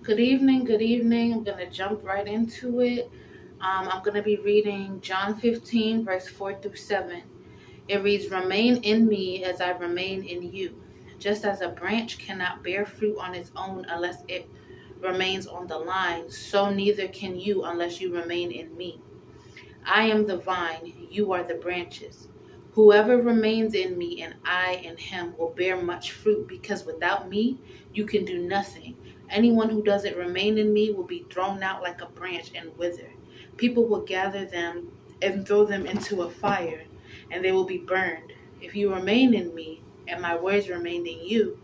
Good evening. Good evening. I'm going to jump right into it. I'm going to be reading John 15, verse 4 through 7. It reads, "Remain in me as I remain in you. Just as a branch cannot bear fruit on its own unless it remains on the line, so neither can you unless you remain in me. I am the vine, you are the branches. Whoever remains in me and I in him will bear much fruit, because without me you can do nothing. Anyone who doesn't remain in me will be thrown out like a branch and wither. People will gather them and throw them into a fire, and they will be burned. If you remain in me and my words remain in you,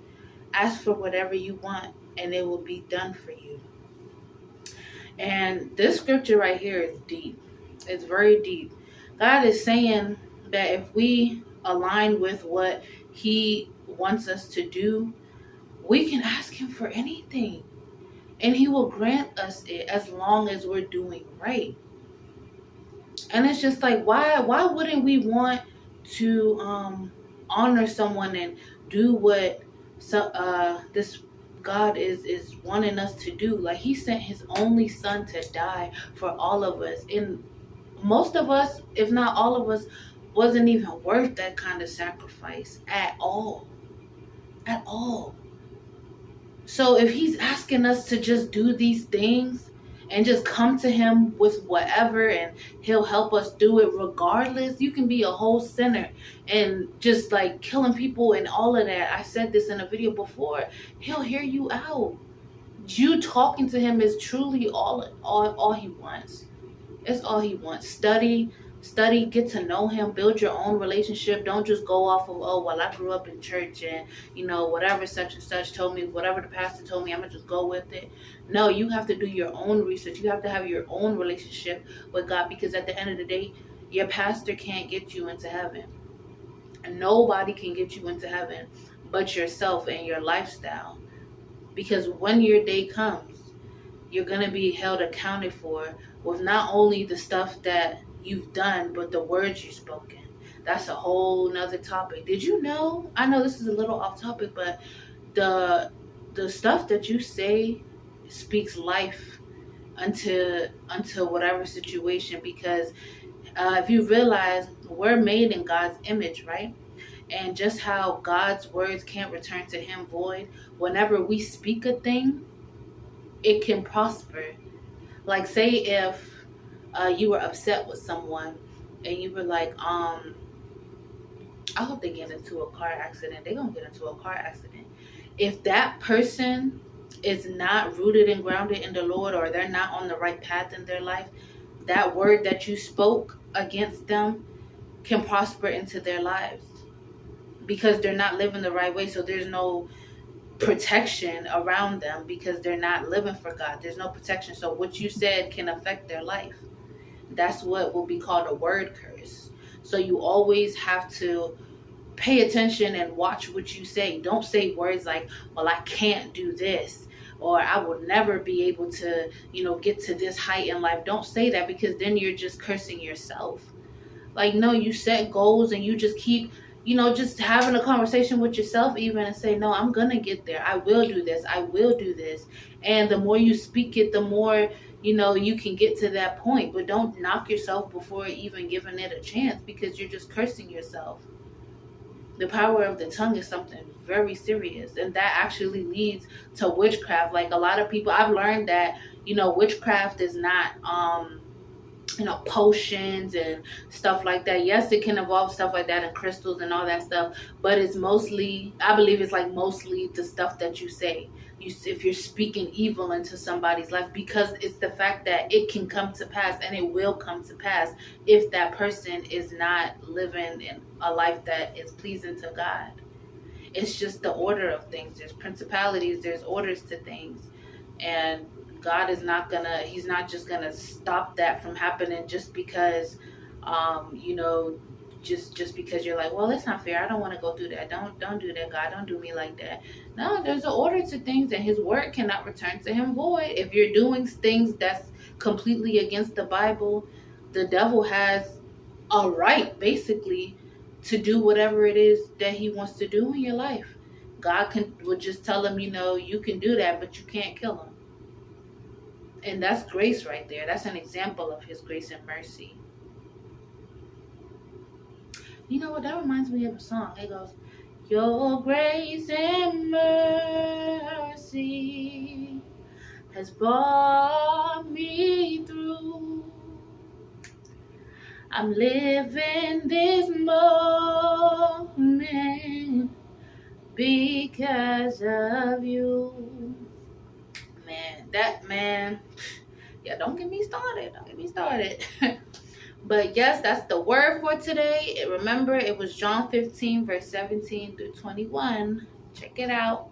ask for whatever you want and it will be done for you." And this scripture right here is deep. It's very deep. God is saying that if we align with what He wants us to do, we can ask Him for anything. And He will grant us it as long as we're doing right. And it's just like, why wouldn't we want to honor someone and do what this God is wanting us to do? Like, He sent His only Son to die for all of us, and most of us, if not all of us, wasn't even worth that kind of sacrifice at all. At all. So if He's asking us to just do these things and just come to Him with whatever, and He'll help us do it regardless. You can be a whole sinner and just like killing people and all of that. I said this in a video before. He'll hear you out. You talking to Him is truly all He wants. It's all He wants. Study, get to know Him, build your own relationship. Don't just go off of, oh, well, I grew up in church and, whatever such and such told me, whatever the pastor told me, I'm going to just go with it. No, you have to do your own research. You have to have your own relationship with God, because at the end of the day, your pastor can't get you into heaven. And nobody can get you into heaven but yourself and your lifestyle. Because when your day comes, you're going to be held accounted for with not only the stuff that you've done, but the words you've spoken. That's a whole nother topic. Did you know? I know this is a little off topic, but the stuff that you say speaks life unto whatever situation. Because if you realize, we're made in God's image, right? And just how God's words can't return to Him void. Whenever we speak a thing, it can prosper. Like, say if you were upset with someone and you were like, I hope they get into a car accident. They're going to get into a car accident. If that person is not rooted and grounded in the Lord, or they're not on the right path in their life, that word that you spoke against them can prosper into their lives, because they're not living the right way. So there's no protection around them, because they're not living for God. There's no protection. So what you said can affect their life. That's what will be called a word curse. So you always have to pay attention and watch what you say. Don't say words like, well, I can't do this, or I will never be able to, get to this height in life. Don't say that, because then you're just cursing yourself. Like, no, you set goals and you just keep, just having a conversation with yourself even, and say, no, I'm going to get there. I will do this. I will do this. And the more you speak it, the more, you can get to that point. But don't knock yourself before even giving it a chance, because you're just cursing yourself. The power of the tongue is something very serious. And that actually leads to witchcraft. Like, a lot of people, I've learned that, witchcraft is not, potions and stuff like that. Yes, it can involve stuff like that and crystals and all that stuff, but it's mostly, I believe it's like mostly the stuff that you say. If you're speaking evil into somebody's life, because it's the fact that it can come to pass, and it will come to pass if that person is not living in a life that is pleasing to God. It's just the order of things. There's principalities, there's orders to things, and God is He's not just gonna stop that from happening just because, just because you're like, well, that's not fair. I don't want to go through that. Don't do that, God. Don't do me like that. No, there's an order to things, and His word cannot return to Him void. If you're doing things that's completely against the Bible, the devil has a right, basically, to do whatever it is that he wants to do in your life. God would just tell him, you can do that, but you can't kill him. And that's grace right there. That's an example of his grace and mercy. You know what? That reminds me of a song. It goes, your grace and mercy has brought me through. I'm living this moment because of you. Man, yeah, don't get me started. But yes, that's the word for today. Remember, it was John 15, verse 17 through 21. Check it out.